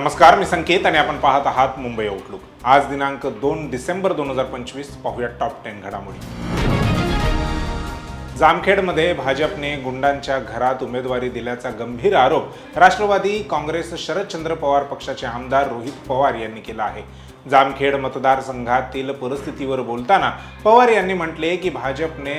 नमस्कार, मी संकेत आणि आपण पाहत आहात मुंबई आउटलुक। आज दिनांक 2 डिसेंबर 2025। पाहूया टॉप 10 घडामोडी। जामखेडमध्ये भाजपने गुंडांच्या घरात उमेदवारी दिल्याचा गंभीर आरोप राष्ट्रवादी काँग्रेस शरदचंद्र पवार पक्षाचे आमदार रोहित पवार यांनी केला आहे। जामखेड मतदारसंघातील परिस्थितीवर बोलताना पवार यांनी म्हटले की भाजपने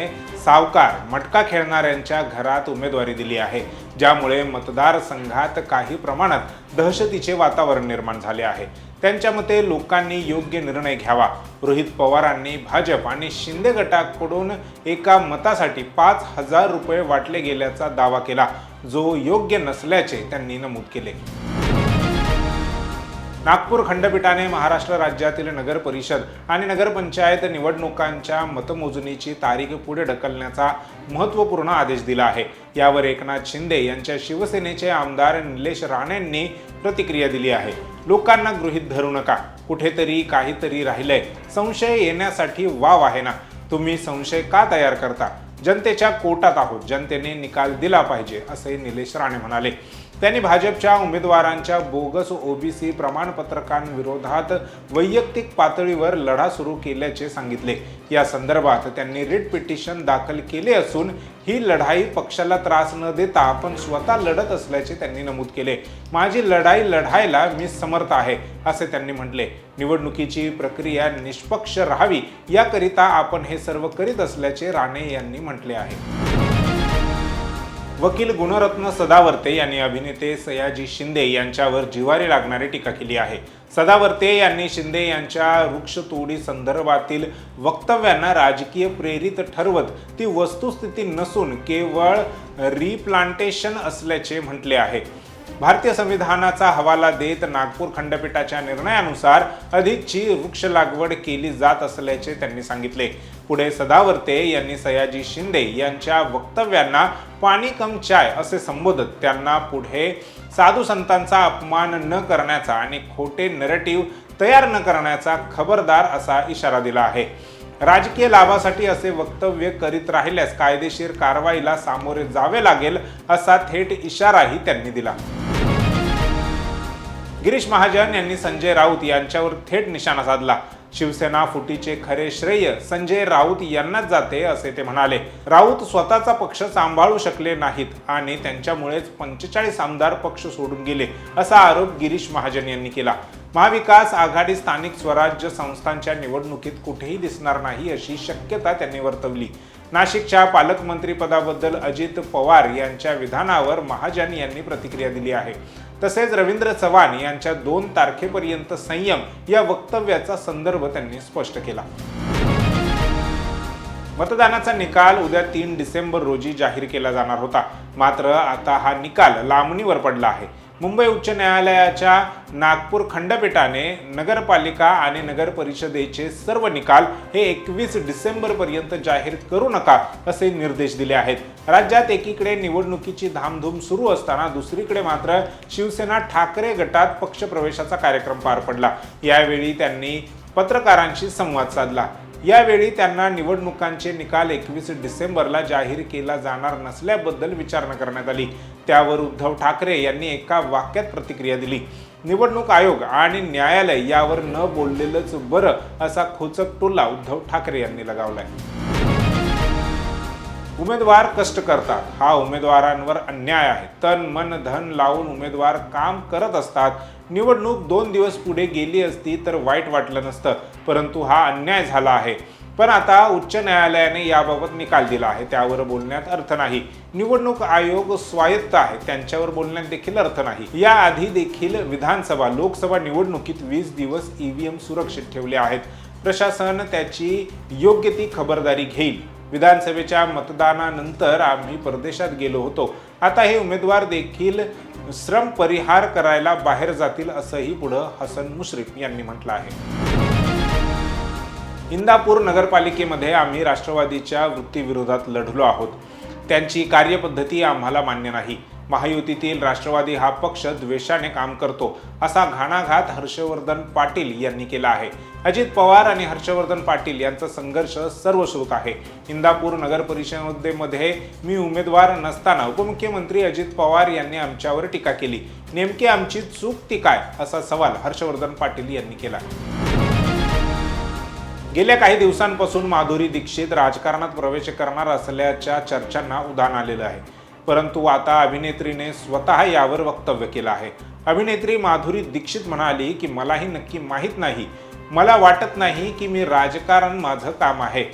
सावकार मटका खेळणाऱ्यांच्या घरात उमेदवारी दिली आहे, ज्यामुळे मतदारसंघात काही प्रमाणात दहशतीचे वातावरण निर्माण झाले आहे। त्यांच्या मते लोकांनी योग्य निर्णय घ्यावा। रोहित पवारांनी भाजप आणि शिंदे गटाकडून एका मतासाठी 5,000 रुपये वाटले गेल्याचा दावा केला, जो योग्य नसल्याचे त्यांनी नमूद केले। नागपूर खंडपीठाने महाराष्ट्र राज्यातील नगर परिषद आणि नगरपंचायत निवडणुकांच्या मतमोजणीची तारीख पुढे ढकलण्याचा महत्त्वपूर्ण आदेश दिला आहे। यावर एकनाथ शिंदे यांच्या शिवसेनेचे आमदार निलेश राणेंनी प्रतिक्रिया दिली आहे। लोकांना गृहीत धरू नका, कुठेतरी काहीतरी राहिलंय, संशय येण्यासाठी वाव आहे ना, तुम्ही संशय का तयार करता? जनतेच्या कोर्टात आहोत, जनतेने निकाल दिला पाहिजे, असे निलेश राणे म्हणाले। त्यांनी भाजपच्या उमेदवारांच्या बोगस ओबीसी प्रमाणपत्रकांविरोधात वैयक्तिक पातळीवर लढा सुरू केल्याचे सांगितले। या संदर्भात त्यांनी रिट पिटिशन दाखल केले असून ही लढाई पक्षाला त्रास न देता आपण स्वतः लढत असल्याचे त्यांनी नमूद केले। माझी लढाई लढायला मी समर्थ आहे, असे त्यांनी म्हटले। निवडणुकीची प्रक्रिया निष्पक्ष राहावी याकरिता आपण हे सर्व करीत असल्याचे राणे यांनी म्हटले आहे। वकील गुणरत्न सदावर्ते यांनी अभिनेते सयाजी शिंदे यांच्यावर जिव्हारी लागणारी टीका केली आहे। सदावर्ते यांनी शिंदे यांच्या वृक्षतोडी संदर्भातील वक्तव्यांना राजकीय प्रेरित ठरवत ती वस्तुस्थिती नसून केवळ रिप्लांटेशन असल्याचे म्हटले आहे। भारतीय संविधानाचा हवाला देत नागपूर खंडपीठाच्या निर्णयानुसार अधिकची वृक्ष लागवड केली जात असल्याचे त्यांनी सांगितले। पुढे सदावर्ते यांनी सयाजी शिंदे यांच्या वक्तव्यांना पाणी कम चाय असे संबोधत त्यांना पुढे साधू संतांचा अपमान न करण्याचा आणि खोटे नरेटिव्ह तयार न करण्याचा खबरदार असा इशारा दिला आहे। राजकीय लाभासाठी असे वक्तव्य करीत राहिल्यास कायदेशीर कारवाईला सामोरे जावे लागेल, असा थेट इशाराही त्यांनी दिला। गिरीश महाजन यांनी संजय राऊत यांच्यावर थेट निशाणा साधला। शिवसेना फुटीचे खरे श्रेय संजय राऊत यांनाच जाते, असे ते म्हणाले। राऊत स्वतःचा पक्ष सांभाळू शकले नाहीत आणि त्यांच्यामुळेच 45 आमदार पक्ष सोडून गेले, असा आरोप गिरीश महाजन यांनी केला। महाविकास आघाडी स्थानिक स्वराज्य संस्थांच्या निवडणुकीत कुठेही दिसणार नाही, अशी शक्यता त्यांनी वर्तवली। नाशिकच्या पालकमंत्रीपदाबद्दल अजित पवार यांच्या विधानावर महाजन यांनी प्रतिक्रिया दिली आहे। तसेच रवींद्र चव्हाण यांच्या 2 तारखेपर्यंत संयम या वक्तव्याचा संदर्भ त्यांनी स्पष्ट केला। मतदानाचा निकाल उद्या 3 डिसेंबर रोजी जाहीर केला जाणार होता, मात्र आता हा निकाल लांबणीवर पडला आहे। मुंबई उच्च न्यायालयाच्या नागपूर खंडपीठाने नगरपालिका आणि नगर परिषदेचे सर्व निकाल हे 21 डिसेंबर पर्यंत जाहीर करू नका, असे निर्देश दिले आहेत। राज्यात एकीकडे निवडणुकीची धामधूम सुरू असताना दुसरीकडे मात्र शिवसेना ठाकरे गटात पक्षप्रवेशाचा कार्यक्रम पार पडला। यावेळी त्यांनी पत्रकारांशी संवाद साधला। यावेळी त्यांना निवडणुकांचे निकाल 21 डिसेंबरला जाहीर केला जाणार नसल्याबद्दल विचारणा करण्यात आली। त्यावर उद्धव ठाकरे यांनी एका वाक्यात प्रतिक्रिया दिली, निवडणूक आयोग आणि न्यायालय यावर न बोललेलंच बरं, असा खोचक टोला उद्धव ठाकरे यांनी लगावलाय। उमेदवार कष्ट करतात, हा उमेदवारांवर अन्याय आहे। तन मन धन लावून उमेदवार काम करत असतात। निवडणूक 2 दिवस पुढे गेली असती तर वाईट वाटलं नसतं, परंतु हा अन्याय झाला आहे। पण आता उच्च न्यायालयाने याबाबत निकाल दिला आहे, त्यावर बोलण्यात अर्थ नाही। निवडणूक आयोग स्वायत्त आहे, त्यांच्यावर बोलण्यात देखील अर्थ नाही। याआधी देखील विधानसभा लोकसभा निवडणुकीत 20 दिवस ईव्हीएम सुरक्षित ठेवले आहेत। प्रशासन त्याची योग्य ती खबरदारी घेईल। विधानसभेच्या मतदानानंतर आम्ही परदेशात गेलो होतो, आता हे उमेदवार देखील श्रम परिहार करायला बाहेर जातील, असंही पुढे हसन मुश्रीफ यांनी म्हटलं आहे। इंदापूर नगरपालिकेमध्ये आम्ही राष्ट्रवादीच्या वृत्तीविरोधात लढलो आहोत। त्यांची कार्यपद्धती आम्हाला मान्य नाही। महायुतीतील राष्ट्रवादी हा पक्ष द्वेषाने काम करतो असा घाणाघात हर्षवर्धन पाटील यांनी केला आहे. अजित पवार आणि हर्षवर्धन पाटील यांचा संघर्ष सर्वश्रुत आहे. इंदापूर नगर परिषदेमध्ये मी उमेदवार नसताना उपमुख्यमंत्री अजित पवार यांनी आमच्यावर टीका केली. नेमकी आमची चूक ती काय, असा सवाल हर्षवर्धन पाटील यांनी केला. गेल्या काही दिवसांपासून माधुरी दीक्षित राजकारणात प्रवेश करणार असल्याच्या चर्चांना उधाण आलेलं आहे. परंतु आता अभिनेत्रीने स्वतः यावर वक्तव्य केलं आहे. अभिनेत्री माधुरी दीक्षित म्हणाली की मलाही नक्की माहीत नाही, मला वाटत नाही की मी राजकारण माझं काम आहे.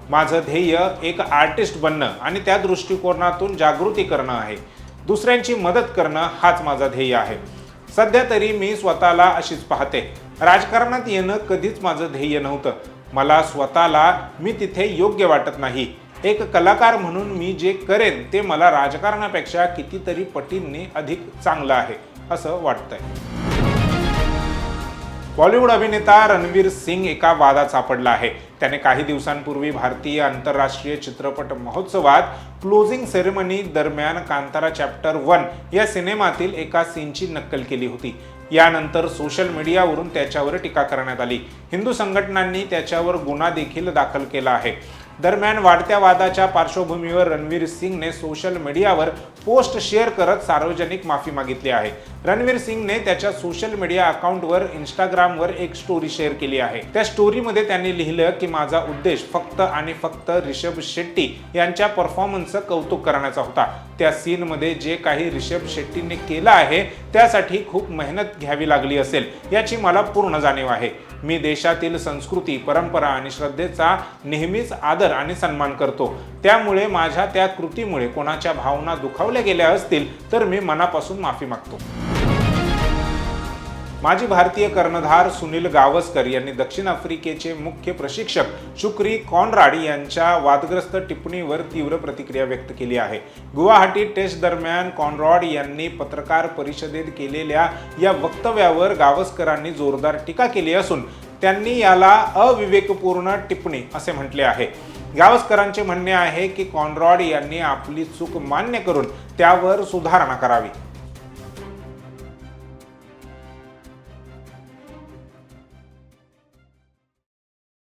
माझं ध्येय एक आर्टिस्ट बनणं आणि त्या दृष्टिकोनातून जागृती करणं आहे. दुसऱ्यांची मदत करणं हाच माझा ध्येय आहे. सध्या तरी मी स्वतःला अशीच पाहते. राजकारणात येणं कधीच माझं ध्येय नव्हतं. मला स्वतःला मी तिथे योग्य वाटत नाही. एक कलाकार म्हणून मी जे करेन ते मला राजकारणापेक्षा कितीतरी पटींनी अधिक चांगलं आहे असं वाटतंय. बॉलिवूड अभिनेता रणवीर सिंग एका वादात सापडला आहे. त्याने काही दिवसांपूर्वी भारतीय आंतरराष्ट्रीय चित्रपट महोत्सवात क्लोजिंग सेरेमनी दरम्यान कांतारा चॅप्टर 1 या सिनेमातील एका सीनची नक्कल केली होती. यानंतर सोशल मीडियावरून त्याच्यावर टीका करण्यात आली. हिंदू संघटनांनी त्याच्यावर गुन्हा देखील दाखल केला आहे. दरम्यान वाढत्या वादाच्या पार्श्वभूमीवर रणवीर सिंगने सोशल मीडियावर पोस्ट शेअर करत सार्वजनिक माफी मागितली आहे. रणवीर सिंगने त्याच्या सोशल मीडिया अकाउंटवर इंस्टाग्रामवर एक स्टोरी शेअर केली आहे. त्या स्टोरीमध्ये त्यांनी लिहिलं की माझा उद्देश फक्त आणि फक्त ऋषभ शेट्टी यांच्या परफॉर्मन्सचं कौतुक करण्याचा होता. त्या सीनमध्ये जे काही ऋषभ शेट्टीने केलं आहे त्यासाठी खूप मेहनत घ्यावी लागली असेल याची मला पूर्ण जाणीव आहे. मी देशातील संस्कृती, परंपरा आणि श्रद्धेचा नेहमीच आदर आणि सन्मान करतो. त्यामुळे माझ्या त्या कृतीमुळे कोणाच्या भावना दुखावल्या गेल्या असतील तर मी मनापासून माफी मागतो. माजी भारतीय कर्णधार सुनील गावस्कर यांनी दक्षिण आफ्रिकेचे मुख्य प्रशिक्षक शुक्री कॉनराड यांच्या वादग्रस्त टिप्पणीवर तीव्र प्रतिक्रिया व्यक्त केली आहे. गुवाहाटी टेस्ट दरम्यान कॉनराड यांनी पत्रकार परिषदेत केलेल्या या वक्तव्यावर गावस्करांनी जोरदार टीका केली असून त्यांनी याला अविवेकपूर्ण टिप्पणी असे म्हटले आहे. गावस्करांचे म्हणणे आहे की कॉनराड यांनी आपली चूक मान्य करून त्यावर सुधारणा करावी.